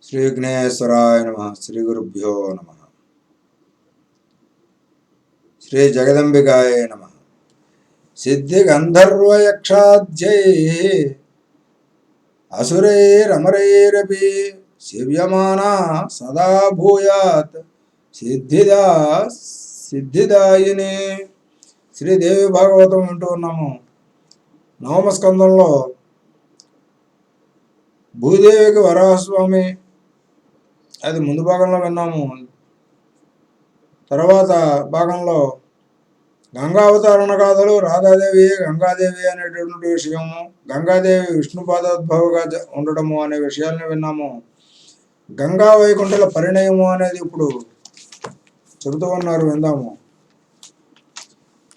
శ్రీ విఘ్నేశ్వరాయ నమ. శ్రీ గురుభ్యో నమ. శ్రీ జగదంబికాయ నమ. సిద్ధి గంధర్వయక్షాధ్యై అసురైరమరైరపి సేవ్యమానా సదా భూయాత్ సిద్ధిదాయిని. శ్రీదేవి భాగవతం వింటూ ఉన్నాము. నవమ స్కందంలో భూదేవికి వరాహస్వామి, అది ముందు భాగంలో విన్నాము. తర్వాత భాగంలో గంగావతారణ గాథలు, రాధాదేవి గంగాదేవి అనేటటువంటి విషయము, గంగాదేవి విష్ణుపాదోద్భవగా ఉండడము అనే విషయాలను విన్నాము. గంగా వైకుంఠల పరిణయము అనేది ఇప్పుడు చెబుతూ ఉన్నారు, విందాము.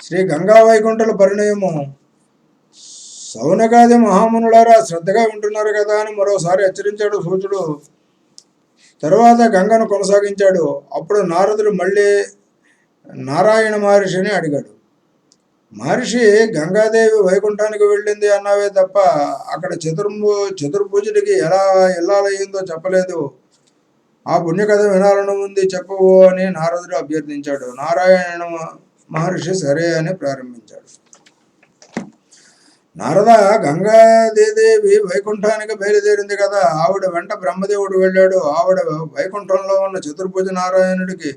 శ్రీ గంగా వైకుంఠల పరిణయము. సౌనకాది మహామునులారా శ్రద్ధగా వింటున్నారు కదా అని మరోసారి హెచ్చరించాడు సూచుడు. తరువాత గంగను కొనసాగించాడు. అప్పుడు నారదుడు మళ్ళీ నారాయణ మహర్షిని అడిగాడు. మహర్షి, గంగాదేవి వైకుంఠానికి వెళ్ళింది అన్నావే తప్ప అక్కడ చతుర్భుజుడికి ఎలా ఇల్లాలయ్యిందో చెప్పలేదు. ఆ పుణ్యకథ వినాలని ఉంది, చెప్పవు అని నారదుడు అభ్యర్థించాడు. నారాయణ మహర్షి సరే అని ప్రారంభించాడు. నారద, గంగాదేవి వైకుంఠానికి బయలుదేరింది కదా, ఆవిడ వెంట బ్రహ్మదేవుడు వెళ్ళాడు. ఆవిడ వైకుంఠంలో ఉన్న చతుర్భుజ నారాయణుడికి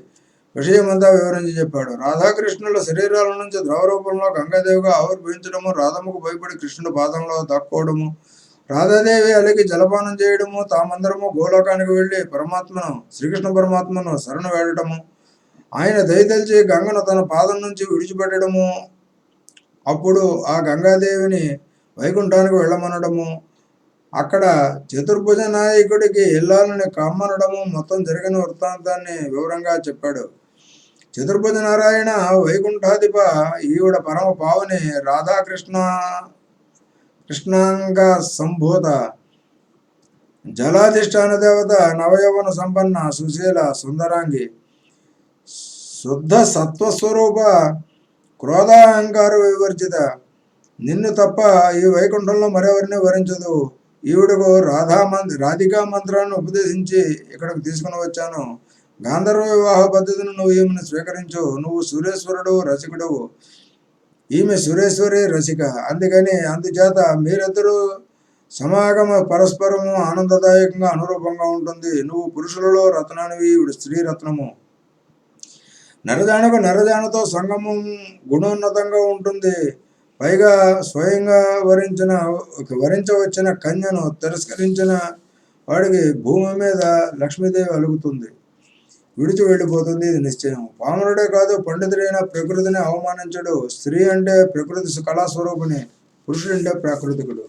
విషయమంతా వివరించి చెప్పాడు. రాధాకృష్ణుల శరీరాల నుంచి ద్రవరూపంలో గంగాదేవిగా ఆవిర్భవించడము, రాధమ్మకు భయపడి కృష్ణుడి పాదంలో దక్కోవడము, రాధాదేవి అలికి జలపానం చేయడము, తామందరము గోలోకానికి వెళ్ళి శ్రీకృష్ణ పరమాత్మను శరణు వేడటము, ఆయన దయతలిచి గంగను తన పాదం నుంచి విడిచిపెట్టడము, అప్పుడు ఆ గంగాదేవిని వైకుంఠానికి వెళ్ళమనడము, అక్కడ చతుర్భుజ నాయకుడికి ఇల్లాలని కమ్మనడము, మొత్తం జరిగిన వృత్తాంతాన్ని వివరంగా చెప్పాడు. చతుర్భుజ నారాయణ వైకుంఠాధిప, ఈవిడ పరమ పావని, కృష్ణాంగ సంభూత, జలాధిష్టాన దేవత, నవయవన సంపన్న, సుశీల, సుందరాంగి, శుద్ధ సత్వస్వరూప, క్రోధాహంకార వివర్జిత, నిన్ను తప్ప ఈ వైకుంఠంలో మరెవరిని వరించదు. ఈవిడకు రాధికా మంత్రాన్ని ఉపదేశించి ఇక్కడికి తీసుకుని వచ్చాను. గాంధర్వ వివాహ పద్ధతిని నువ్వు ఈమెను స్వీకరించు. నువ్వు సురేశ్వరుడు, రసికుడు, ఈమె సురేశ్వరి, రసిక. అందుచేత మీరిద్దరూ సమాగమ పరస్పరము ఆనందదాయకంగా అనురూపంగా ఉంటుంది. నువ్వు పురుషులలో రత్నానివి, ఈవిడ స్త్రీ రత్నము. నరజానతో సంగమం గుణోన్నతంగా ఉంటుంది. పైగా స్వయంగా వరించవచ్చిన కన్యను తిరస్కరించిన వాడికి భూమి మీద లక్ష్మీదేవి అలుగుతుంది, విడిచి వెళ్ళిపోతుంది. ఇది నిశ్చయం. పామరుడే కాదు, పండితుడైన ప్రకృతిని అవమానించడు. స్త్రీ అంటే ప్రకృతి కళాస్వరూపిణి, పురుషుడంటే ప్రాకృతికుడు.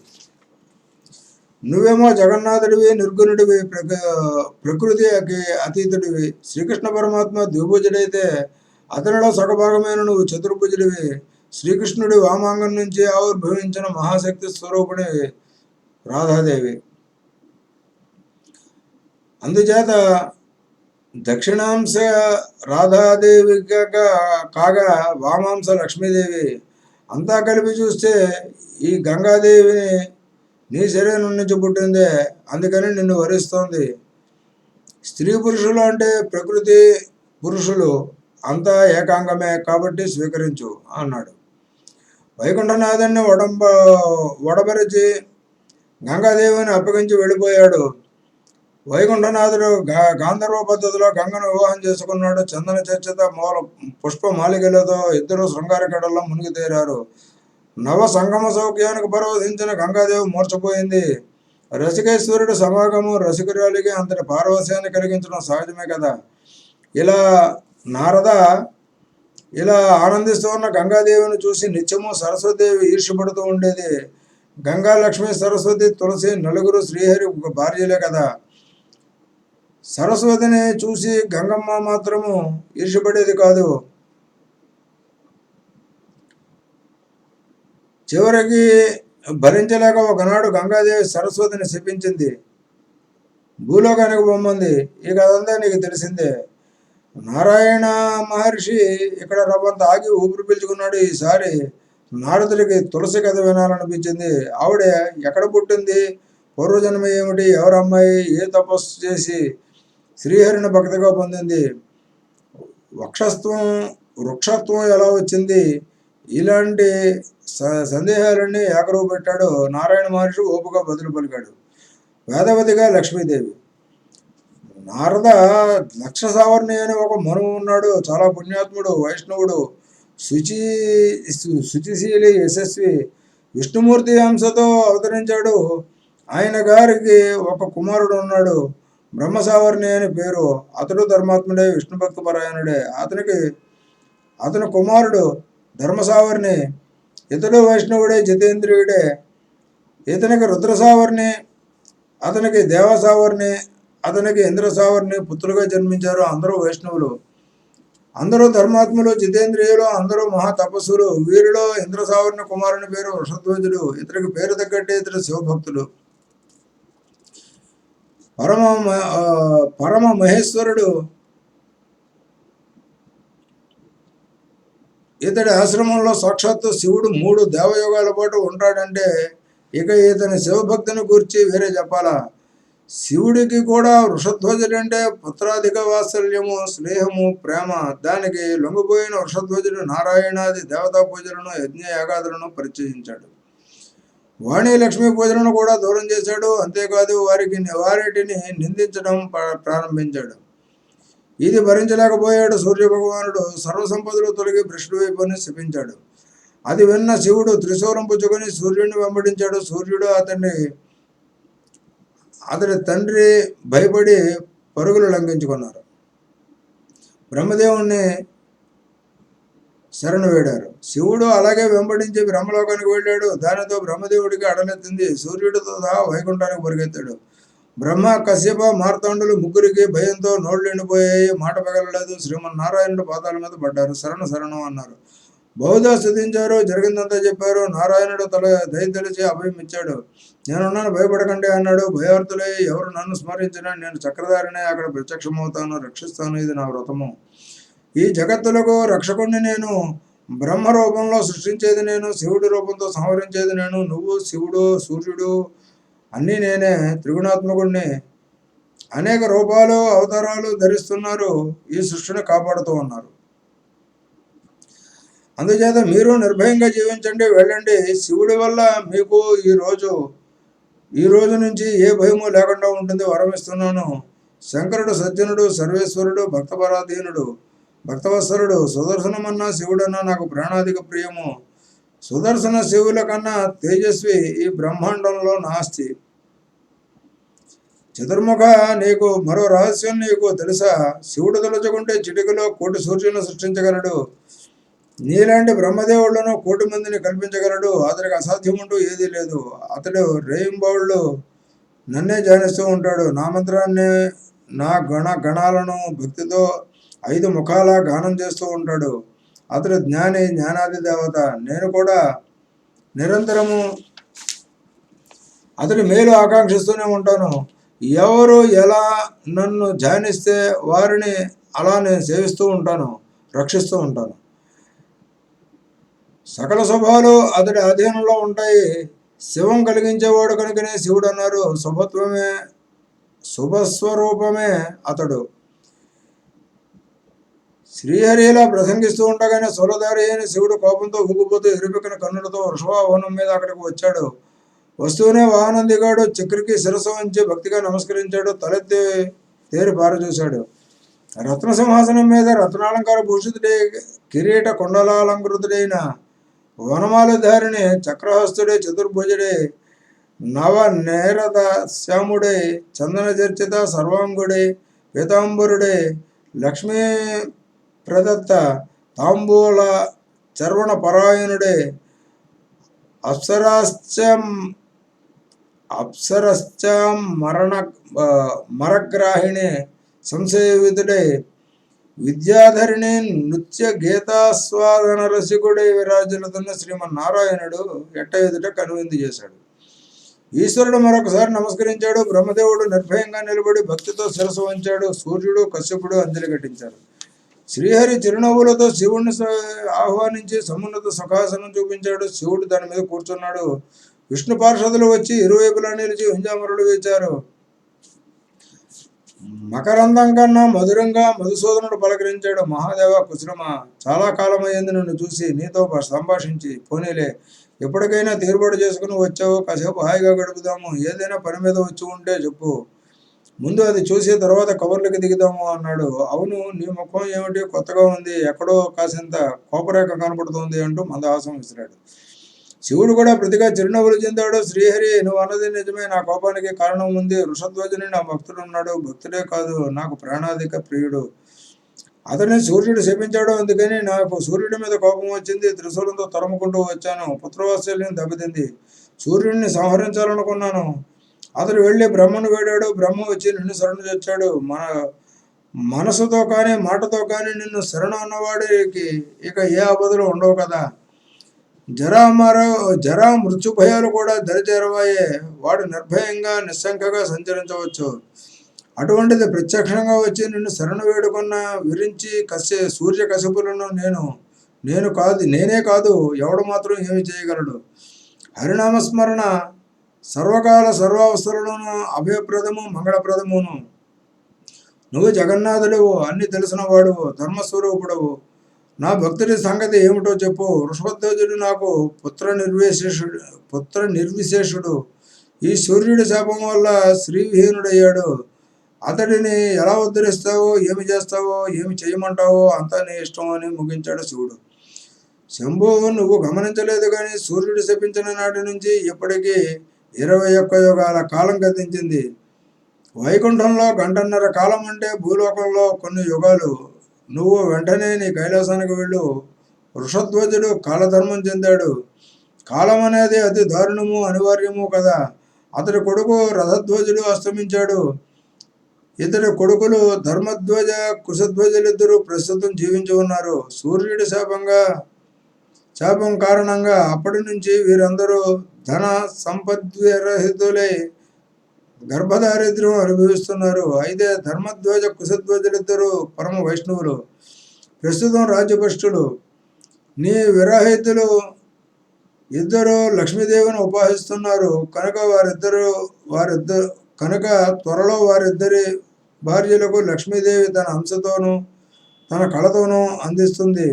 నువ్వేమో జగన్నాథుడివి, నిర్గుణుడివి, ప్రకృతికి అతీతుడివి. శ్రీకృష్ణ పరమాత్మ ద్విభుజుడైతే అతనిలో సగభాగమైన నువ్వు చతుర్భుజుడివి. శ్రీకృష్ణుడి వామాంగం నుంచి ఆవిర్భవించిన మహాశక్తి స్వరూపుడి రాధాదేవి. అందుచేత దక్షిణాంశ రాధాదేవి కాగా వామాంశ లక్ష్మీదేవి. అంతా కలిపి చూస్తే ఈ గంగాదేవిని నీ శరీరం నుంచి పుట్టిందే, అందుకని నిన్ను వరిస్తోంది. స్త్రీ పురుషులు అంటే ప్రకృతి పురుషులు అంతా ఏకాంగమే, కాబట్టి స్వీకరించు అన్నాడు. వైకుంఠనాథుని వడబరిచి గంగాదేవిని అప్పగించి వెళ్ళిపోయాడు. వైకుంఠనాథుడు గాంధర్వ పద్ధతిలో గంగను వివాహం చేసుకున్నాడు. చందన చర్చత పుష్ప మాలికలతో ఇద్దరు శృంగార కడల్లో మునిగి తేరారు. నవ సంగమ సౌఖ్యానికి పరవశించిన గంగాదేవి మూర్చపోయింది. రసికేశ్వరుడు సమాగము రసికురాలికి అంతటి పారవశ్యాన్ని కలిగించడం సహజమే కదా. ఇలా ఆనందిస్తూ ఉన్న గంగాదేవిని చూసి నిత్యము సరస్వతిదేవి ఈర్ష్యపడుతూ ఉండేది. గంగా, లక్ష్మి, సరస్వతి, తులసి నలుగురు శ్రీహరి భార్యలే కదా. సరస్వతిని చూసి గంగమ్మ మాత్రము ఈర్ష్యపడేది కాదు. చివరికి భరించలేక ఒకనాడు గంగాదేవి సరస్వతిని శపించింది, భూలోకానికి బొమ్మంది. ఈ కథంతా నీకు తెలిసిందే. నారాయణ మహర్షి ఇక్కడ రవ్వంత ఆగి ఊపిరి పీల్చుకున్నాడు. ఈసారి నారదుడికి తులసి కథ వినాలనిపించింది. ఆవిడ ఎక్కడ పుట్టింది, పూర్వజన్మ ఏమిటి, ఎవరమ్మాయి, ఏ తపస్సు చేసి శ్రీహరిని భక్తిగా పొందింది, వృక్షత్వం ఎలా వచ్చింది, ఇలాంటి సందేహాలన్నీ ఏకరువు పెట్టాడు. నారాయణ మహర్షి ఓపుగా బదులు పలికాడు. వేదవతిగా లక్ష్మీదేవి. నారద లక్ష సావర్ణి అని ఒక మనువు ఉన్నాడు, చాలా పుణ్యాత్ముడు, వైష్ణవుడు, శుచిశీలి, యశస్వి, విష్ణుమూర్తి అంశతో అవతరించాడు. ఆయన గారికి ఒక కుమారుడు ఉన్నాడు, బ్రహ్మసావర్ణి అని పేరు. అతడు ధర్మాత్ముడే, విష్ణు భక్త పరాయణుడే. అతని కుమారుడు ధర్మసావర్ణి. ఇతడు వైష్ణవుడే, జితేంద్రియుడే. ఇతనికి రుద్రసావర్ణి, అతనికి దేవసావర్ణి, అతనికి ఇంద్రసావర్ణి పుత్రులుగా జన్మించారు. అందరూ వైష్ణవులు, అందరూ ధర్మాత్ములు, జితేంద్రియులు, అందరూ మహా తపస్సులు. వీరిలో ఇంద్రసావర్ణి కుమారుని పేరు వృషధ్వజుడు. ఇతనికి పేరు తగ్గట్టే ఇతడు శివభక్తుడు, పరమ మహేశ్వరుడు. ఇతడి ఆశ్రమంలో సాక్షాత్తు శివుడు 3 దేవయోగాల పాటు ఉంటాడంటే ఇక ఇతని శివభక్తిని గూర్చి వేరే చెప్పాలా? శివుడికి కూడా వృషధ్వజుడంటే పుత్రాధిక వాత్సల్యము, స్నేహము, ప్రేమ. దానికి లొంగిపోయిన వృషధ్వజుడు నారాయణాది దేవతా పూజలను, యజ్ఞ యాగాదులను పరిచయించాడు. వాణి లక్ష్మీ పూజలను కూడా దూరం చేశాడు. అంతేకాదు వారిటిని నిందించడం ప్రారంభించాడు. ఇది భరించలేకపోయాడు సూర్యభగవానుడు. సర్వసంపదలు తొలగి భ్రష్టు వైపుని శపించాడు. అది విన్న శివుడు త్రిశూలం పుచ్చుకొని సూర్యుడిని వెంబడించాడు. సూర్యుడు అతడి తండ్రి భయపడి పరుగులు లంఘించుకున్నారు. బ్రహ్మదేవుణ్ణి శరణు వేడారు. శివుడు అలాగే వెంబడించి బ్రహ్మలోకానికి వెళ్ళాడు. దానితో బ్రహ్మదేవుడికి అడలెత్తింది. సూర్యుడితో సహా వైకుంఠానికి పరిగెత్తాడు. బ్రహ్మ, కశ్యప, మార్తాండులు ముగ్గురికి భయంతో నోళ్లు ఎండిపోయాయి. మాట పగలలేదు. శ్రీమన్నారాయణుడు పాదాల మీద పడ్డారు. శరణు అన్నారు. బహుదా స్తుతించారు. జరిగిందంతా చెప్పారు. నారాయణుడు దయ తెలిసి అభయం ఇచ్చాడు. నేనున్నాను, భయపడకండి అన్నాడు. భయార్థులై ఎవరు నన్ను స్మరించినా నేను చక్రధారినే అక్కడ ప్రత్యక్షమవుతాను, రక్షిస్తాను. ఇది నా వ్రతము. ఈ జగత్తులకు రక్షకుణ్ణి నేను. బ్రహ్మ రూపంలో సృష్టించేది నేను, శివుడి రూపంతో సంహరించేది నేను. నువ్వు, శివుడు, సూర్యుడు అన్నీ నేనే, త్రిగుణాత్మకుణ్ణి. అనేక రూపాలు, అవతారాలు ధరిస్తున్నారు. ఈ సృష్టిని కాపాడుతూ ఉన్నారు. అందుచేత మీరు నిర్భయంగా జీవించండి, వెళ్ళండి. శివుడి వల్ల మీకు ఈ రోజు నుంచి ఏ భయము లేకుండా ఉంటుంది, వరమిస్తున్నాను. శంకరుడు సజ్జనుడు, సర్వేశ్వరుడు, భక్తపరాధీనుడు, భక్తవత్సలుడు. సుదర్శనమన్నా శివుడన్నా నాకు ప్రాణాధిక ప్రియము. సుదర్శన శివుల కన్నా తేజస్వి ఈ బ్రహ్మాండంలో నాస్తి. చతుర్ముఖ, నీకు మరో రహస్యం నీకు తెలుసా? శివుడు తలుచుకుంటే చిటికలో 1,000,000 సూర్యులను సృష్టించగలడు. నీలాంటి బ్రహ్మదేవుళ్లను 1,000,000 మందిని కల్పించగలడు. అతడికి అసాధ్యముంటూ ఏదీ లేదు. అతడు రేయింబౌళ్ళు నన్నే ధ్యానిస్తూ ఉంటాడు. నా మంత్రాన్ని, నా గణాలను భక్తితో 5 ముఖాల గానం చేస్తూ ఉంటాడు. అతడు జ్ఞాని, జ్ఞానాది దేవత. నేను కూడా నిరంతరము అతడి మేలు ఆకాంక్షిస్తూనే ఉంటాను. ఎవరు ఎలా నన్ను ధ్యానిస్తే వారిని అలా నేను సేవిస్తూ ఉంటాను, రక్షిస్తూ ఉంటాను. సకల శుభాలు అతడి అధీనంలో ఉంటాయి. శివం కలిగించేవాడు కనుకనే శివుడు అన్నారు. శుభస్వరూపమే అతడు. శ్రీహరిలా ప్రసంగిస్తూ ఉండగానే సోలధారి అయిన శివుడు కోపంతో ఊగిపోతూ ఎరుపెక్కిన కన్నులతో వృషభవాహనం మీద అక్కడికి వచ్చాడు. వస్తూనే వాహనం దిగాడు. చక్రికి శిరస్సు ఉంచి భక్తిగా నమస్కరించాడు. తలెత్తి తేరి పారచూశాడు. రత్న సింహాసనం మీద రత్నాలంకార భూషితుడే, కిరీట కుండలాలంకృతుడైన వనమాలధారిణి, చక్రహస్తుడే, చతుర్భుజుడే, నవ నేరద శ్యాముడే, చందన చర్చిత సర్వాంగుడే, పీతాంబరుడే, లక్ష్మీ ప్రదత్త తాంబూల చర్వణ పరాయణుడే, అప్సరశ్చ మరగ్రాహిణి సంశయవిధుడే, విద్యాధరిణి నృత్య గీతాస్వాదన రసికుడై విరాజులుతున్న శ్రీమన్నారాయణుడు ఎట్ట ఎదుట కనువిందు చేశాడు. ఈశ్వరుడు మరొకసారి నమస్కరించాడు. బ్రహ్మదేవుడు నిర్భయంగా నిలబడి భక్తితో శిరస్సు వంచాడు. సూర్యుడు, కశ్యపుడు అంజలి ఘటించారు. శ్రీహరి చిరునవ్వులతో శివుడిని ఆహ్వానించి సమున్నత సుఖాసనం చూపించాడు. శివుడు దాని మీద కూర్చున్నాడు. విష్ణు పార్షదులు వచ్చి ఇరువైపులా నిలిచి హుంజామరులు వేచారు. మకరందం కన్నా మధురంగా మధుసూదనుడు పలకరించాడు. మహాదేవ కుశలమ, చాలా కాలమైంది నిన్ను చూసి, నీతో సంభాషించి. పోనీలే, ఎప్పటికైనా తీరుబాటు చేసుకుని వచ్చావు, కాసేపు హాయిగా గడుపుదాము. ఏదైనా పని మీద వచ్చి ఉంటే చెప్పు, ముందు అది చూసి తర్వాత కబుర్లకి దిగుదాము అన్నాడు. అవును, నీ ముఖం ఏమిటి కొత్తగా ఉంది, ఎక్కడో కాసింత కోపరేఖ కనపడుతుంది అంటూ మందహాసం విసిరాడు. శివుడు కూడా ప్రతిగా చిరునవ్వులు చెందాడు. శ్రీహరి, నువ్వు అన్నది నిజమే, నా కోపానికి కారణం ఉంది. వృషధ్వజుని నా భక్తుడున్నాడు, భక్తుడే కాదు నాకు ప్రాణాధిక ప్రియుడు. అతన్ని సూర్యుడు శపించాడు, అందుకని నాకు సూర్యుడి మీద కోపం వచ్చింది. త్రిశూలంతో తరుముకుంటూ వచ్చాను. పుత్రవాత్సల్యం దెబ్బతింది. సూర్యుడిని సంహరించాలనుకున్నాను. అతడు వెళ్ళి బ్రహ్మను వేడాడు. బ్రహ్మ వచ్చి నిన్ను శరణు తెచ్చాడు. మనసుతో కానీ మాటతో కానీ నిన్ను శరణు అన్నవాడికి ఇక ఏ ఆపదలు ఉండవు కదా. జరా మృత్యు భయాలు కూడా దరిచేరవాయే. వాడు నిర్భయంగా నిస్సంకగా సంచరించవచ్చు. అటువంటిది ప్రత్యక్షంగా వచ్చి నిన్ను శరణు వేడుకున్న విరించి సూర్య కశపులను నేనే కాదు ఎవడు మాత్రం ఏమి చేయగలడు. హరినామస్మరణ సర్వకాల సర్వావస్థలలోనూ అభయప్రదము మంగళప్రదమును. నువ్వు జగన్నాథుడవు, అన్ని తెలిసిన వాడువు, ధర్మస్వరూపుడవు. నా భక్తుడి సంగతి ఏమిటో చెప్పు. వృషభధ్వజుడు నాకు పుత్ర నిర్విశేషుడు. ఈ సూర్యుడి శాపం వల్ల శ్రీవిహీనుడయ్యాడు. అతడిని ఎలా ఉద్ధరిస్తావో, ఏమి చేస్తావో, ఏమి చేయమంటావో అంతా నీ ఇష్టం అని ముగించాడు శివుడు. శంభు, నువ్వు గమనించలేదు కానీ సూర్యుడు శపించిన నాటి నుంచి ఇప్పటికీ 21 యుగాల కాలం గతించింది. వైకుంఠంలో గంటన్నర కాలం అంటే భూలోకంలో కొన్ని యుగాలు. నువ్వు వెంటనే నీ కైలాసానికి వెళ్ళు. వృషధ్వజుడు కాలధర్మం చెందాడు. కాలం అనేది అతి దారుణము అనివార్యము కదా. అతడి కొడుకు రథధ్వజుడు అస్తమించాడు. ఇతడి కొడుకులు ధర్మధ్వజ కుశధ్వజులిద్దరూ ప్రస్తుతం జీవించి ఉన్నారు. సూర్యుడి శాపం కారణంగా అప్పటి నుంచి వీరందరూ ధన సంపద్విరహితులై గర్భదారిద్ర్యం అనుభవిస్తున్నారు. అయితే ధర్మధ్వజ కుశధ్వజులిద్దరూ పరమ వైష్ణవులు, ప్రస్తుతం రాజ్యభ్రష్టులు. నీ విరహితులు ఇద్దరు లక్ష్మీదేవిని ఉపాసిస్తున్నారు కనుక త్వరలో వారిద్దరి భార్యలకు లక్ష్మీదేవి తన అంశతోనూ తన కళతోనూ అందిస్తుంది.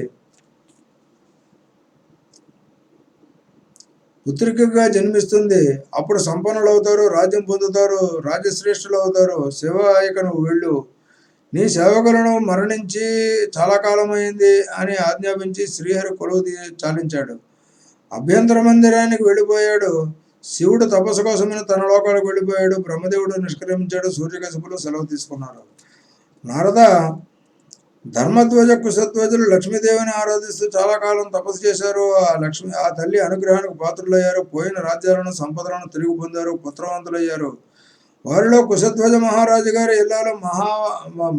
పుత్రికగా జన్మిస్తుంది. అప్పుడు సంపన్నులవుతారు, రాజ్యం పొందుతారు, రాజ్యశ్రేష్ఠులు అవుతారు. శివ, ఇక నువ్వు వెళ్ళు. నీ సేవకులను మరణించి చాలా కాలమైంది అని ఆజ్ఞాపించి శ్రీహరి కొలువు చాలించాడు. అభ్యంతర మందిరానికి వెళ్ళిపోయాడు. శివుడు తపస్సు కోసమని తన లోకాలకు వెళ్ళిపోయాడు. బ్రహ్మదేవుడు నిష్క్రమించాడు. సూర్యకశిపులు సెలవు తీసుకున్నారు. నారద, ధర్మధ్వజ కుశధ్వజులు లక్ష్మీదేవిని ఆరాధిస్తూ చాలా కాలం తపస్సు చేశారు. ఆ తల్లి అనుగ్రహానికి పాత్రులయ్యారు. పోయిన రాజ్యాలను సంపదలను తిరిగి పొందారు. పుత్రవంతులయ్యారు. వారిలో కుశధ్వజ మహారాజు గారి ఇల్లాలు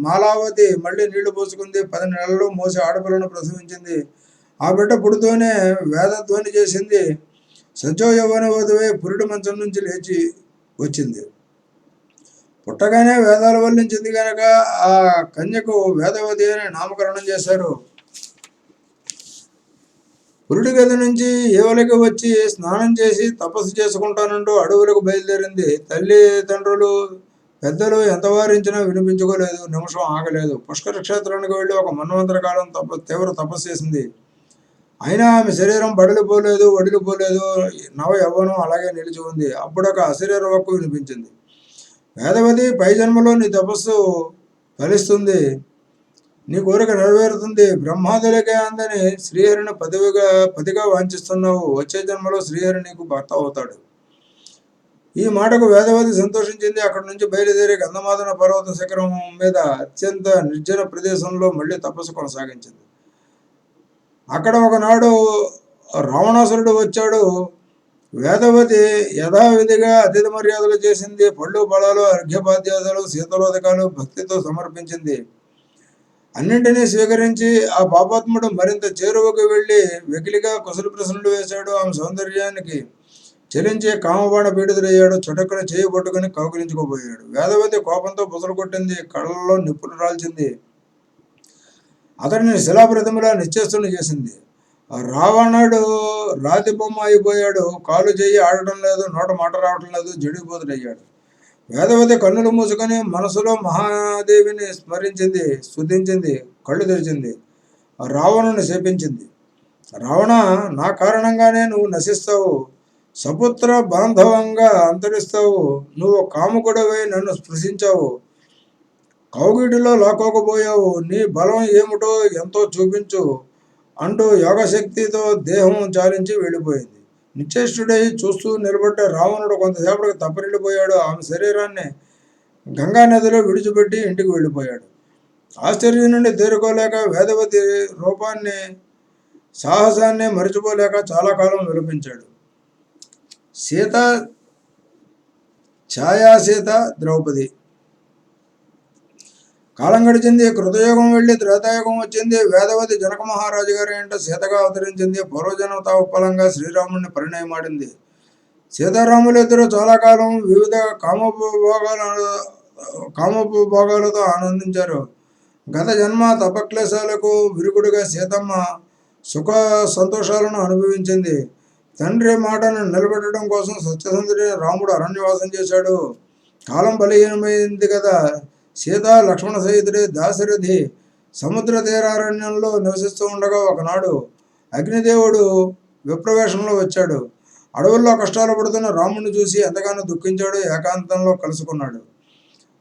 మాలావతి మళ్ళీ నీళ్లు పోసుకుంది. 10 నెలలు మోసి ఆడపిల్లను ప్రసవించింది. ఆ బిడ్డ పుడుతూనే వేదధ్వని చేసింది. సజోయవన వధువై పురుడు మంచం నుంచి లేచి వచ్చింది. పుట్టగానే వేదాలు వల్లించింది కనుక ఆ కన్యకు వేదవతి అని నామకరణం చేశారు. పురుడి గది నుంచి ఏవలకి వచ్చి స్నానం చేసి తపస్సు చేసుకుంటానంటూ అడవులకు బయలుదేరింది. తల్లిదండ్రులు పెద్దలు ఎంత వారించినా వినిపించుకోలేదు. నిమిషం ఆగలేదు. పుష్కర క్షేత్రానికి వెళ్ళి ఒక మన్వంతర కాలం తీవ్ర తపస్సు చేసింది. అయినా ఆమె శరీరం వడిలిపోలేదు. నవ యవ్వనం అలాగే నిలిచి ఉంది. అప్పుడు ఒక అశరీర వాక్కు వినిపించింది. వేదవతి, పై జన్మలో నీ తపస్సు ఫలిస్తుంది, నీ కోరిక నెరవేరుతుంది. బ్రహ్మాదులకే అందని శ్రీహరిని పతిగా వాంఛిస్తున్నావు. వచ్చే జన్మలో శ్రీహరి నీకు భర్త అవుతాడు. ఈ మాటకు వేదవతి సంతోషించింది. అక్కడి నుంచి బయలుదేరి గంధమాదన పర్వత శిఖరం మీద అత్యంత నిర్జన ప్రదేశంలో మళ్ళీ తపస్సు కొనసాగించింది. అక్కడ ఒకనాడు రావణాసురుడు వచ్చాడు. వేదవతి యథావిధిగా అతిథి మర్యాదలు చేసింది. పళ్ళు ఫలాలు అర్ఘ్యపాద్యాదులు శీతలోదకాలు భక్తితో సమర్పించింది. అన్నింటినీ స్వీకరించి ఆ పాపాత్ముడు మరింత చేరువకు వెళ్ళి వెకిలిగా కుశల ప్రశ్నలు వేశాడు. ఆమె సౌందర్యానికి చెలించి కామబాణ పీడితుడయ్యాడు. చటుక్కున చేయి పట్టుకుని కౌగిలించుకోబోయాడు. వేదవతి కోపంతో బుసలు కొట్టింది. కళ్ళలో నిప్పులు రాల్చింది. అతడిని శిలాప్రతిమలా నిశ్చేస్తుని చేసింది. ఆ రావణుడు రాతి బొమ్మ అయిపోయాడు. కాలు చెయ్యి ఆడటం లేదు, నోట మాట రావటం లేదు, జడిపోతుడయ్యాడు. వేదవతి కన్నులు మూసుకొని మనసులో మహాదేవిని స్మరించింది, స్తుతించింది, కళ్ళు తెరిచింది. రావణుని శపించింది. రావణ, నా కారణంగానే నువ్వు నశిస్తావు, సపుత్ర బాంధవంగా అంతరిస్తావు. నువ్వు కాముకుడవై నన్ను స్పృశించావు, కౌగిటిలో లాక్కోకపోయావు. నీ బలం ఏమిటో ఎంతో చూపించు అంటూ యోగశక్తితో దేహం చాలించి వెళ్ళిపోయింది. నిశ్చేష్టుడై చూస్తూ నిలబడ్డ రావణుడు కొంతసేపటికి తప్పరిల్లిపోయాడు. ఆమె శరీరాన్ని గంగా నదిలో విడిచిపెట్టి ఇంటికి వెళ్ళిపోయాడు. ఆశ్చర్యం నుండి తేరుకోలేక వేదవతి రూపాన్ని, సాహసాన్ని మరిచిపోలేక చాలా కాలం విలపించాడు. సీత, ఛాయాసీత, ద్రౌపది. కాలం గడిచింది. కృతయుగం వెళ్ళి త్రేతాయుగం వచ్చింది. వేదవతి జనక మహారాజు గారి ఇంట సీతగా అవతరించింది. పూర్వజన్మ తాపఫలంగా శ్రీరాముడిని పరిణయమాడింది. సీతారాములు ఇద్దరు చాలా కాలం వివిధ కామోపభోగాలతో ఆనందించారు. గత జన్మ తపక్లేశాలకు విరుగుడుగా సీతమ్మ సుఖ సంతోషాలను అనుభవించింది. తండ్రి మాటను నిలబెట్టడం కోసం సత్యసంధుడి రాముడు అరణ్యవాసం చేశాడు. కాలం బలహీనమైంది కదా. సీత లక్ష్మణ సహితుడి దాశరథి సముద్ర తీరారణ్యంలో నివసిస్తూ ఉండగా ఒకనాడు అగ్నిదేవుడు విప్రవేశంలో వచ్చాడు. అడవుల్లో కష్టాలు పడుతున్న రాముడిని చూసి ఎంతగానో దుఃఖించాడు. ఏకాంతంలో కలుసుకున్నాడు.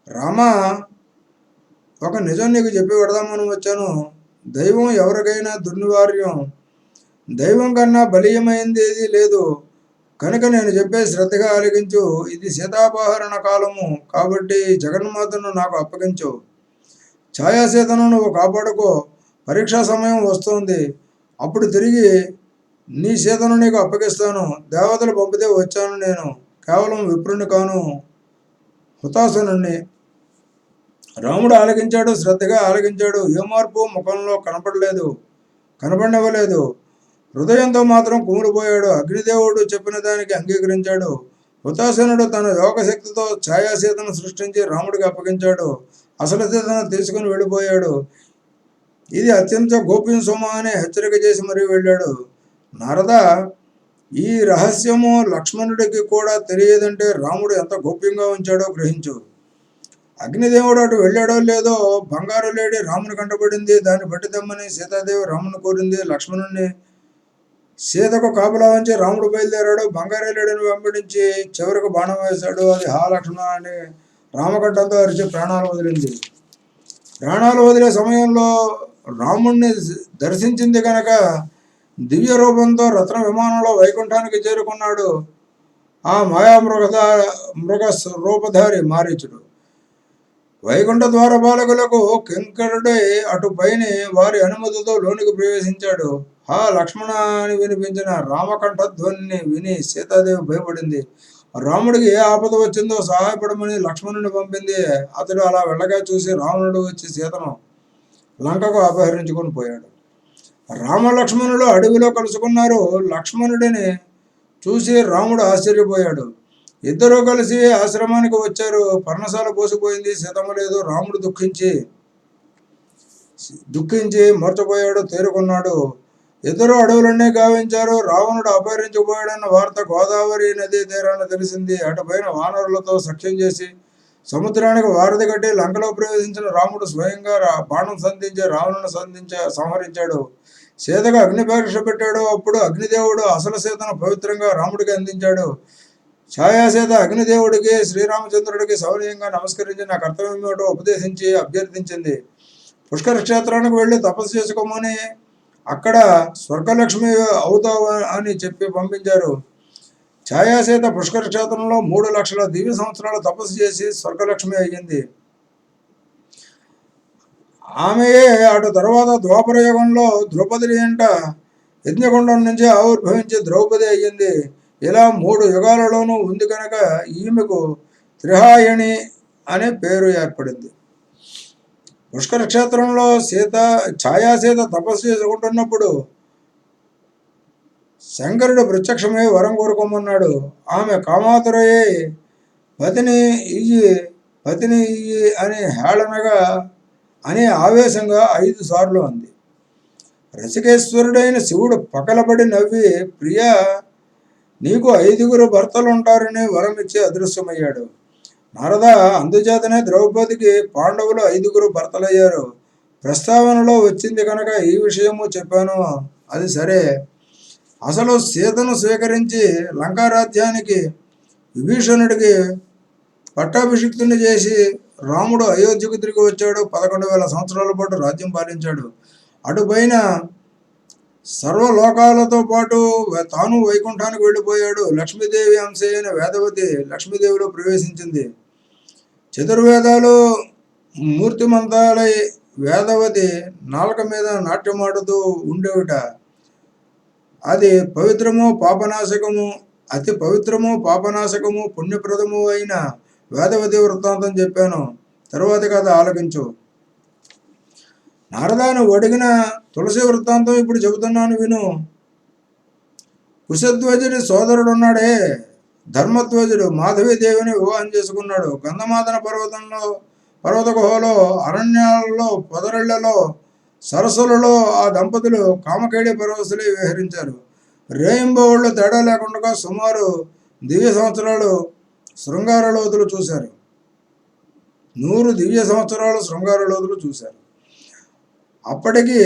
రామ, ఒక నిజం నీకు చెప్పి పెడదామని వచ్చాను. దైవం ఎవరికైనా దుర్నివార్యం. దైవం కన్నా బలీయమైంది ఏదీ లేదు. కనుక నేను చెప్పే శ్రద్ధగా ఆలకించు. ఇది సీతాపహరణ కాలము కాబట్టి జగన్మాతను నాకు అప్పగించు. ఛాయాసీతను నువ్వు కాపాడుకో. పరీక్షా సమయం వస్తుంది. అప్పుడు తిరిగి నీ సీతను నీకు అప్పగిస్తాను. దేవతలు పంపితే వచ్చాను నేను. కేవలం విప్రుని కాను, హుతాసునుణ్ణి. రాముడు ఆలకించాడు, శ్రద్ధగా ఆలకించాడు. ఏ మార్పు ముఖంలో కనపడనివ్వలేదు. హృదయంతో మాత్రం కుమిలిపోయాడు. అగ్నిదేవుడు చెప్పిన దానికి అంగీకరించాడు. హుతాసనుడు తన యోగశక్తితో ఛాయాసీతను సృష్టించి రాముడికి అప్పగించాడు. అసలు సీతను తీసుకుని వెళ్ళిపోయాడు. ఇది అత్యంత గోప్యం సుమ అని హెచ్చరిక చేసి మరీ వెళ్ళాడు. నారద, ఈ రహస్యము లక్ష్మణుడికి కూడా తెలియదంటే రాముడు ఎంత గోప్యంగా ఉంచాడో గ్రహించు. అగ్నిదేవుడు అటు వెళ్ళాడో లేదో బంగారు లేడి రాముని కంటపడింది. దాన్ని బట్టి తెమ్మని సీతాదేవి రాముని కోరింది. లక్ష్మణుడిని సీతకు కాపలా ఉంచి రాముడు బయలుదేరాడు. బంగారు లేడిని వెంబడించి చివరికి బాణం వేశాడు. అది హా లక్ష్మణ అని రామకంఠంతో అరిచి ప్రాణాలు వదిలింది. ప్రాణాలు వదిలే సమయంలో రాముణ్ణి దర్శించింది కనుక దివ్య రూపంతో రత్న విమానంలో వైకుంఠానికి చేరుకున్నాడు ఆ మృగ రూపధారి మారీచుడు. వైకుంఠ ద్వారపాలకులకు కింకరుడై అటుపైని వారి అనుమతితో లోనికి ప్రవేశించాడు. హా లక్ష్మణ అని వినిపించిన రామకంఠధ్వనిని విని సీతాదేవి భయపడింది. రాముడికి ఏ ఆపద వచ్చిందో సహాయపడమని లక్ష్మణుని పంపింది. అతడు అలా వెళ్ళగా చూసి రావణుడు వచ్చి సీతను లంకకు అపహరించుకొని పోయాడు. రామ లక్ష్మణులు అడవిలో కలుసుకున్నారు. లక్ష్మణుడిని చూసి రాముడు ఆశ్చర్యపోయాడు. ఇద్దరూ కలిసి ఆశ్రమానికి వచ్చారు. పర్ణశాల పోసిపోయింది, సీతమ్మ లేదు. రాముడు దుఃఖించి మూర్చపోయాడు, తేరుకున్నాడు. ఇద్దరు అడవులన్నీ గావించారు. రావణుడు అపహరించబోయాడన్న వార్త గోదావరి నదీ తీరాన తెలిసింది. అటుపైన వానరులతో సఖ్యం చేసి సముద్రానికి వారధి కట్టి లంకలో ప్రవేశించిన రాముడు స్వయంగా బాణం సంధించి రావణుని సంహరించాడు. సీతకు అగ్ని పరీక్ష పెట్టాడు. అప్పుడు అగ్నిదేవుడు అసలు సీతను పవిత్రంగా రాముడికి అందించాడు. ఛాయాసీత అగ్నిదేవుడికి శ్రీరామచంద్రుడికి సౌనీయంగా నమస్కరించి నా కర్తవ్యం ఏమిటో ఉపదేశించి అభ్యర్థించింది. పుష్కర క్షేత్రానికి వెళ్ళి తపస్సు చేసుకోమని, అక్కడ స్వర్గలక్ష్మి అవుతావు అని చెప్పి పంపించారు. ఛాయాసీత పుష్కర క్షేత్రంలో 3 లక్షల దివ్య సంవత్సరాలు తపస్సు చేసి స్వర్గలక్ష్మి అయ్యింది. ఆమెయే అటు తర్వాత ద్వాపర యుగంలో ద్రౌపది ఎంట యజ్ఞగుండం నుంచి ఆవిర్భవించి ద్రౌపది అయ్యింది. ఇలా 3 యుగాలలోనూ ఉంది కనుక ఈమెకు త్రిహాయణి అనే పేరు ఏర్పడింది. పుష్కర క్షేత్రంలో ఛాయాసీత తపస్సు చేసుకుంటున్నప్పుడు శంకరుడు ప్రత్యక్షమై వరం కోరుకోమన్నాడు. ఆమె కామాతురయ్యే పతిని ఇయ్యి అని హేళనగా అని ఆవేశంగా 5 సార్లు అంది. రసికేశ్వరుడైన శివుడు పకలబడి నవ్వి, ప్రియా, నీకు 5 భర్తలుంటారని వరమిచ్చి అదృశ్యమయ్యాడు. నారద, అందుచేతనే ద్రౌపదికి పాండవులు 5 భర్తలయ్యారు. ప్రస్తావనలో వచ్చింది కనుక ఈ విషయము చెప్పాను. అది సరే, అసలు సీతను స్వీకరించి లంకారాజ్యానికి విభీషణుడికి పట్టాభిషిక్తుని చేసి రాముడు అయోధ్యకు తిరిగి వచ్చాడు. 11,000 సంవత్సరాల పాటు రాజ్యం పాలించాడు. అటుపైన సర్వలోకాలతో పాటు తాను వైకుంఠానికి వెళ్ళిపోయాడు. లక్ష్మీదేవి అంశ అయిన వేదవతి లక్ష్మీదేవిలో ప్రవేశించింది. చతుర్వేదాలు మూర్తిమంతాలై వేదవతి నాలుక మీద నాట్యమాడుతూ ఉండేవిట. అది పవిత్రము పాపనాశకము, అతి పవిత్రము పాపనాశకము పుణ్యప్రదము అయిన వేదవతి వృత్తాంతం చెప్పాను. తరువాతి కథ ఆలకించు. నారదాను అడిగిన తులసి వృత్తాంతం ఇప్పుడు చెబుతున్నాను విను. కుశధ్వజుడి సోదరుడున్నాడే ధర్మధ్వజుడు మాధవీదేవిని వివాహం చేసుకున్నాడు. గంధమాదన పర్వత గుహలో, అరణ్యాలలో, పొదరిళ్లలో, సరస్సులలో ఆ దంపతులు కామకేళి పరవశులై విహరించారు. రేయింబవళ్ళు తేడా లేకుండా సుమారు 1,000 సంవత్సరాలు శృంగార లోతులు చూశారు. 100 దివ్య సంవత్సరాలు శృంగార లోతులు చూశారు. అప్పటికి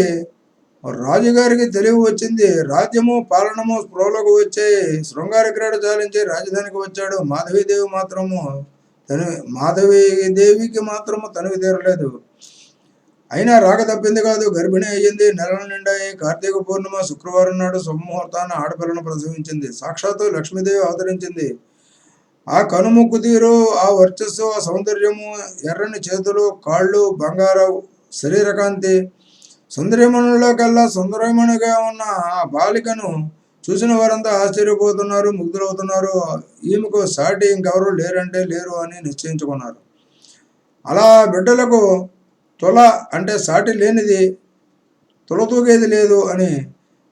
రాజుగారికి తెలివి వచ్చింది. రాజ్యము పాలనము స్పృహలోకి వచ్చాయి. శృంగార క్రీడ చాలించి రాజధానికి వచ్చాడు. మాధవీదేవికి మాత్రము తనివి తీరలేదు. అయినా రాక తప్పింది కాదు. గర్భిణి అయ్యింది. నెలలు నిండాయి. కార్తీక పూర్ణిమ శుక్రవారం నాడు శుభముహూర్తాన ఆడపిల్లను ప్రసవించింది. సాక్షాత్తు లక్ష్మీదేవి అవతరించింది. ఆ కనుముక్కు తీరు, ఆ వర్చస్సు, ఆ సౌందర్యము, ఎర్రని చేతులు, కాళ్ళు, బంగారు శరీరకాంతి, సుందరిమణుల్లో కల్లా సుందరమణిగా ఉన్న ఆ బాలికను చూసిన వారంతా ఆశ్చర్యపోతున్నారు, ముగ్ధులవుతున్నారు. ఈమెకు సాటి ఇంకెవరు లేరంటే లేరు అని నిశ్చయించుకున్నారు. అలా బిడ్డలకు తుల అంటే సాటి లేనిది, తులతూగేది లేదు అని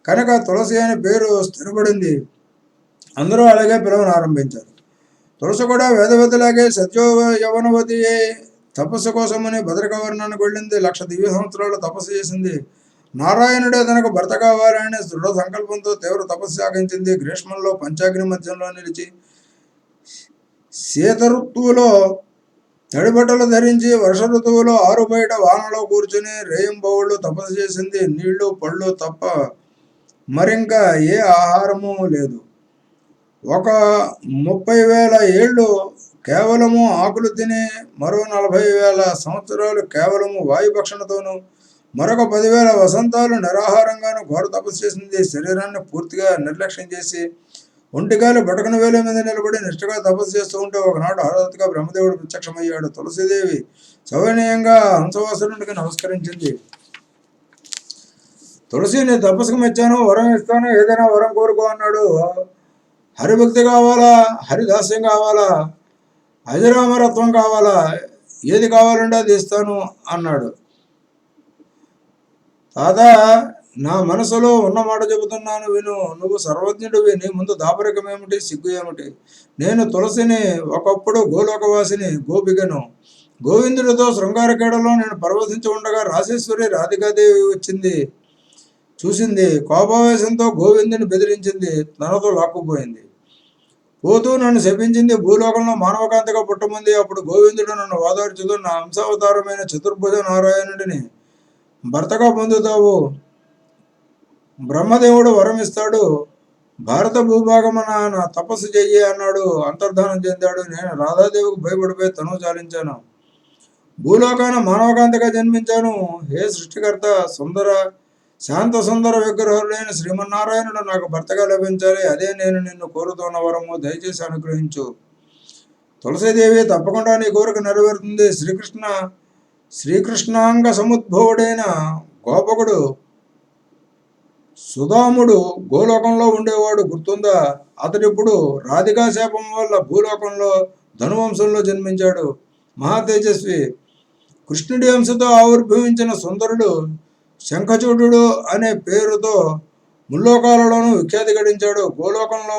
కనుక తులసి అనే పేరు స్థిరపడింది. అందరూ అలాగే పిలవనారంభించారు. తులసి కూడా వేదవతిలాగే యవనవతి తపస్సు కోసమని భద్రకావర్ణానికి వెళ్ళింది. 1,00,000 దివ్య సంవత్సరాలు తపస్సు చేసింది. నారాయణుడే తనకు భర్త కావాలని దృఢ సంకల్పంతో తీవ్ర తపస్సు సాగించింది. గ్రీష్మంలో పంచాగ్ని మధ్యంలో నిలిచి, శీత ఋతువులో తడిబట్టలు ధరించి, వర్ష ఋతువులో ఆరు బయట వానలో కూర్చుని రేయింబవళ్ళు తపస్సు చేసింది. నీళ్లు పళ్ళు తప్ప మరింకా ఏ ఆహారము లేదు. ఒక 30,000 ఏళ్ళు కేవలము ఆకులు తిని, మరో 40,000 సంవత్సరాలు కేవలము వాయుభక్షణతోనూ, మరొక 10,000 వసంతాలు నిరాహారంగాను ఘోర తపస్సు చేసింది. శరీరాన్ని పూర్తిగా నిర్లక్ష్యం చేసి ఒంటికాలు బటకన వేల మీద నిలబడి నిష్ఠగా తపస్సు చేస్తూ ఉంటే ఒకనాడు హఠాత్తుగా బ్రహ్మదేవుడు ప్రత్యక్షమయ్యాడు. తులసీదేవి సవినయంగా హంసవాసురునికి నమస్కరించింది. తులసి, నీ తపస్సుకు మెచ్చాను, వరం ఇస్తాను, ఏదైనా వరం కోరుకో అన్నాడు. హరిభక్తి కావాలా, హరిదాస్యం కావాలా, అజరామరత్వం కావాలా, ఏది కావాలంటే అది ఇస్తాను అన్నాడు. తాత, నా మనసులో ఉన్న మాట చెబుతున్నాను విను. నువ్వు సర్వజ్ఞుడివి. నీ ముందు దాపరికం ఏమిటి, సిగ్గు ఏమిటి? నేను తులసిని, ఒకప్పుడు గోలోకవాసిని, గోపికను. గోవిందుడితో శృంగార క్రీడలో నేను పరవశించి ఉండగా రాజేశ్వరి రాధికాదేవి వచ్చింది, చూసింది. కోపావేశంతో గోవిందుని బెదిరించింది, తనతో లాక్కుపోయింది. పోతూ నన్ను శపించింది. భూలోకంలో మానవకాంతగా పుట్టముంది. అప్పుడు గోవిందుడు నన్ను ఓదార్చుతూ, నా అంశావతారమైన చతుర్భుజ నారాయణుడిని భర్తగా పొందుతావు, బ్రహ్మదేవుడు వరమిస్తాడు, భారత భూభాగమన నా తపస్సు చెయ్యి అన్నాడు. అంతర్ధానం చెందాడు. నేను రాధాదేవికి భయపడిపోయి తను చాలించాను. భూలోకాన మానవకాంతగా జన్మించాను. హే సృష్టికర్త, శాంత సుందర విగ్రహుడైన శ్రీమన్నారాయణుడు నాకు భర్తగా లభించాలి. అదే నేను నిన్ను కోరుతున్న వరము. దయచేసి అనుగ్రహించు. తులసీదేవి, తప్పకుండా నీ కోరిక నెరవేరుతుంది. శ్రీకృష్ణాంగ సముద్భవుడైన గోపకుడు సుధాముడు గోలోకంలో ఉండేవాడు, గుర్తుందా? అతడిప్పుడు రాధికా శాపం వల్ల భూలోకంలో ధనువంశంలో జన్మించాడు. మహాతేజస్వి కృష్ణుడి అంశతో ఆవిర్భవించిన సుందరుడు శంఖచూడు అనే పేరుతో ముల్లోకాలలోనూ విఖ్యాతి గడించాడు. గోలోకంలో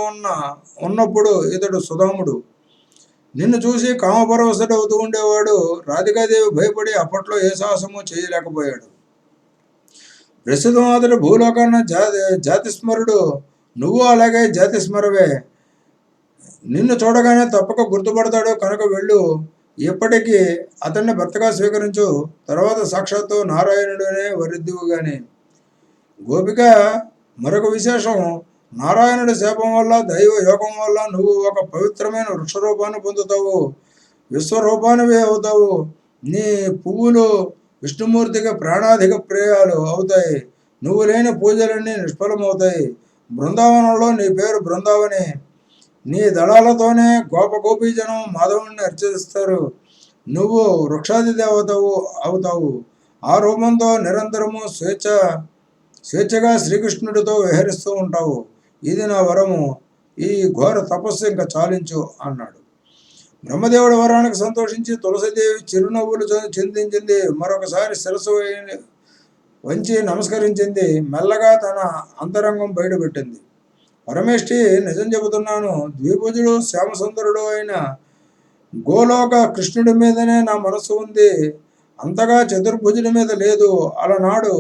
ఉన్నప్పుడు ఇతడు సుధాముడు. నిన్ను చూసి కామపరవశుడవుతూ ఉండేవాడు. రాధికాదేవి భయపడి అప్పట్లో ఏ సాహసము చేయలేకపోయాడు. ప్రస్తుతం అతడు భూలోకాన్న జాతిస్మరుడు. నువ్వు అలాగే జాతిస్మరవే. నిన్ను చూడగానే తప్పక గుర్తుపడతాడు కనుక వెళ్ళు. ఇప్పటికీ అతన్ని భర్తగా స్వీకరించు. తర్వాత సాక్షాత్తు నారాయణుడనే వరిద్దువు గాని. గోపిక మరొక విశేషం. నారాయణుడి శాపం వల్ల, దైవ యోగం వల్ల నువ్వు ఒక పవిత్రమైన వృక్షరూపాన్ని పొందుతావు. విశ్వరూపానివే అవుతావు. నీ పువ్వులు విష్ణుమూర్తికి ప్రాణాధిక ప్రియాలు అవుతాయి. నువ్వు లేని పూజలన్నీ నిష్ఫలమవుతాయి. బృందావనంలో నీ పేరు బృందావని. నీ దళాలతోనే గోపగోపీజనం మాధవుని అర్చిస్తారు. నువ్వు వృక్షాది దేవతవు అవుతావు. ఆ రూపంతో నిరంతరము స్వేచ్ఛగా శ్రీకృష్ణుడితో విహరిస్తూ ఉంటావు. ఇది నా వరము. ఈ ఘోర తపస్సు ఇంకా చాలించు అన్నాడు. బ్రహ్మదేవుడి వరానికి సంతోషించి తులసీదేవి చిరునవ్వులు చిందించింది. మరొకసారి శిరస్సు వంచి నమస్కరించింది. మెల్లగా తన అంతరంగం బయటపెట్టింది. పరమేష్ఠి, నిజం చెబుతున్నాను. ద్విభుజుడు శ్యామసుందరుడు అయిన గోలోక కృష్ణుడి మీదనే నా మనసు ఉంది. అంతగా చతుర్భుజుడి మీద లేదు. అలనాడు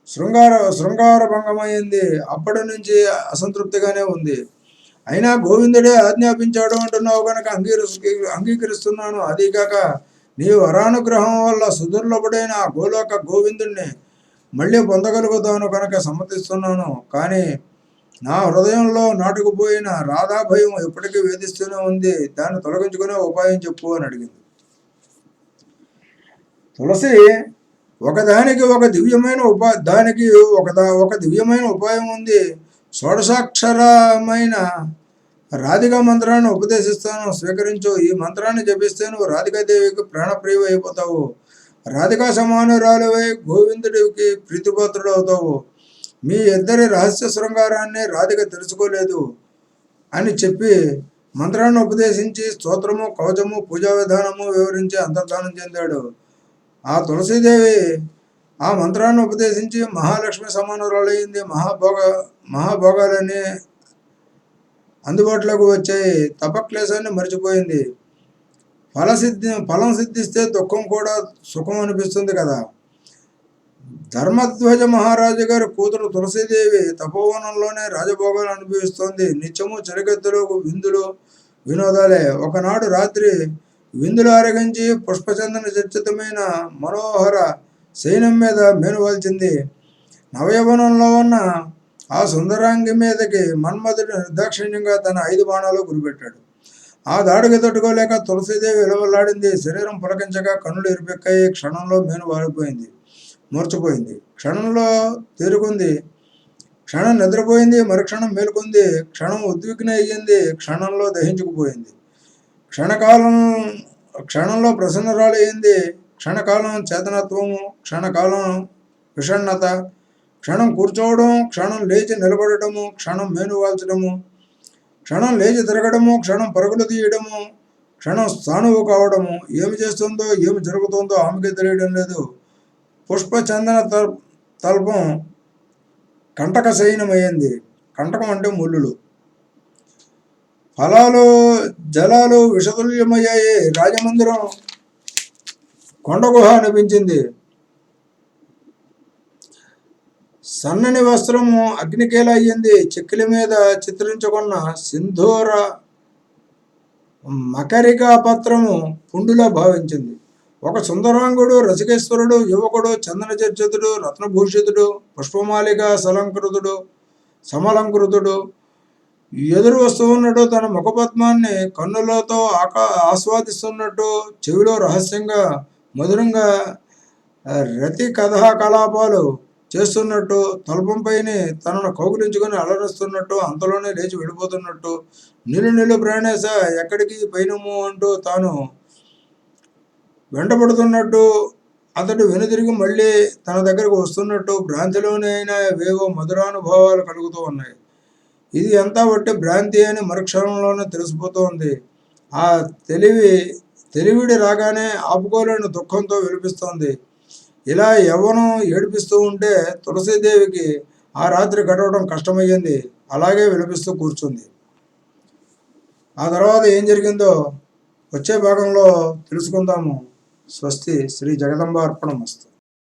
శృంగార భంగమైంది. అప్పటి నుంచి అసంతృప్తిగానే ఉంది. అయినా గోవిందుడే ఆజ్ఞాపించాడు అంటున్నావు కనుక అంగీకరిస్తున్నాను. అదీగాక నీ వరానుగ్రహం వల్ల సుదుర్లభుడైన ఆ గోలోక గోవిందుణ్ణి మళ్ళీ పొందగలుగుతాను కనుక సమ్మతిస్తున్నాను. కానీ నా హృదయంలో నాటుకుపోయిన రాధా భయం ఎప్పటికీ వేధిస్తూనే ఉంది. దాన్ని తొలగించుకునే ఉపాయం చెప్పు అని అడిగింది. తులసి, ఒకదానికి ఒక దివ్యమైన ఒక దివ్యమైన ఉపాయం ఉంది. షోడశాక్షరమైన రాధికా మంత్రాన్ని ఉపదేశిస్తాను, స్వీకరించు. ఈ మంత్రాన్ని జపిస్తే నువ్వు రాధికాదేవికి ప్రాణప్రియ అయిపోతావు. రాధికా సమానురాలువై గోవిందుడికి ప్రీతిపాత్రుడు అవుతావు. మీ ఇద్దరి రహస్య శృంగారాన్ని రాధిక తెలుసుకోలేదు అని చెప్పి మంత్రాన్ని ఉపదేశించి స్తోత్రము, కవచము, పూజా విధానము వివరించి అంతర్ధానం చెందాడు. ఆ తులసీదేవి ఆ మంత్రాన్ని ఉపదేశించి మహాలక్ష్మి సమానురాలయ్యింది. మహాభోగాలన్నీ అందుబాటులోకి వచ్చాయి. తపక్లేశాన్ని మర్చిపోయింది. ఫలం సిద్ధిస్తే దుఃఖం కూడా సుఖం అనిపిస్తుంది కదా. ధర్మధ్వజ మహారాజు గారి కూతురు తులసీదేవి తపోవనంలోనే రాజభోగాలు అనుభవిస్తోంది. నిత్యము చెరగెత్తులు, విందులు, వినోదాలే. ఒకనాడు రాత్రి విందులు ఆరగించి పుష్పచందన చర్చితమైన మనోహర శయనం మీద మేనువాల్చింది. నవయవనంలో ఉన్న ఆ సుందరాంగి మీదకి మన్మధుడు నిర్దాక్షిణ్యంగా తన 5 బాణాలు గురిపెట్టాడు. ఆ దాడికి తట్టుకోలేక తులసీదేవి విలవలాడింది. శరీరం పులకించగా కన్నులు ఎరిపెక్కాయి. క్షణంలో మేను వాడిపోయింది, మూర్చపోయింది. క్షణంలో తేరుకుంది. క్షణం నిద్రపోయింది. మరుక్షణం మేలుకుంది. క్షణం ఉద్విగ్న అయ్యింది. క్షణంలో దహించుకుపోయింది. క్షణంలో ప్రసన్నరాలు అయింది. క్షణకాలం చేతనత్వము, క్షణకాలం విషణ్ణత, క్షణం కూర్చోవడం, క్షణం లేచి నిలబడటము, క్షణం మేనువాల్చడము, క్షణం లేచి తిరగడము, క్షణం పరుగులు తీయడము, క్షణం స్థానువు కావడము. ఏమి చేస్తుందో ఏమి జరుగుతుందో ఆమెకే తెలియడం లేదు. పుష్పచందన తల్పం కంటక శయనమయ్యింది. కంటకం అంటే ముళ్ళులు. ఫలాలు జలాలు విషతుల్యమయ్యాయి. రాజమందిరం కొండగుహ అనిపించింది. సన్నని వస్త్రము అగ్నికేల అయ్యింది. చెక్కిలి మీద చిత్రించుకున్న సింధూర మకరికా పత్రము పుండులా భావించింది. ఒక సుందరాంగుడు, రసికేశ్వరుడు, యువకుడు, చందన చర్చితుడు, రత్నభూషితుడు, పుష్పమాలిక సమలంకృతుడు ఎదురు వస్తున్నట్టు తన ముఖపద్మాన్ని కన్నులతో ఆస్వాదిస్తున్నట్టు, చెవిలో రహస్యంగా మధురంగా రతి కథాకలాపాలు చేస్తున్నట్టు, తల్పంపైనే తనను కౌగులించుకొని అలరిస్తున్నట్టు, అంతలోనే లేచి వెళ్ళిపోతున్నట్టు, నిలు ప్రాణేశ ఎక్కడికి పైనము అంటూ తాను వెంటబడుతున్నట్టు, అతడు వెనుదిరిగి మళ్ళీ తన దగ్గరకు వస్తున్నట్టు, భ్రాంతిలోనే అయినా వేవో మధురానుభవాలు కలుగుతూ ఉన్నాయి. ఇది అంతా బట్టి భ్రాంతి అని మరుక్షణంలోనే తెలిసిపోతోంది. ఆ తెలివిడి రాగానే ఆపుకోలేని దుఃఖంతో విలిపిస్తోంది. ఇలా యవ్వనం ఏడిపిస్తూ ఉంటే తులసీదేవికి ఆ రాత్రి గడవడం కష్టమయ్యింది. అలాగే విలపిస్తూ కూర్చుంది. ఆ తర్వాత ఏం జరిగిందో వచ్చే భాగంలో తెలుసుకుందాము. స్వస్తి. శ్రీ జగదంబార్పణమస్తు.